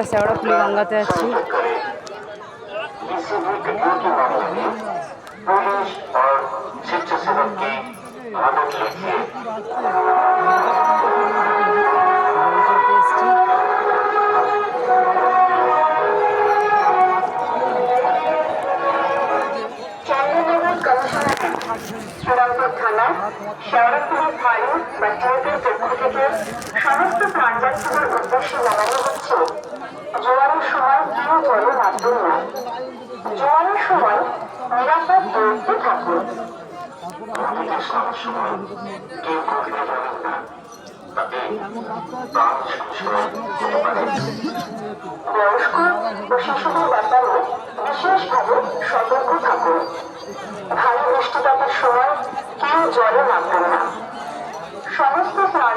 আমরা শেওড়াফুলি গঙ্গাতে আছি। पुलिस और स्वेच्छासेवक की मदद लीजिए। চূড়ান্তর থানা শেওড়াফুলি ফাঁড়ি বা টিএফের পক্ষ থেকে সমস্ত প্রাণযাত্রীদের উদ্দেশ্যে জানানো হচ্ছে, জোয়ারের সময় কেউ জলে নামবেন না। জোয়ারের সময় নিরাপদ দূরত্বে থাকুন। কেউ গভীরে যাবেন না, তাতে প্রাণ সংশয় হতে পারে। বয়স্ক ও শিশুদের ব্যাপারে বিশেষভাবে সতর্ক থাকুন। ভারী বৃষ্টিপাতের সময় কেউ জলে নামবেন না। সমস্ত প্রাণ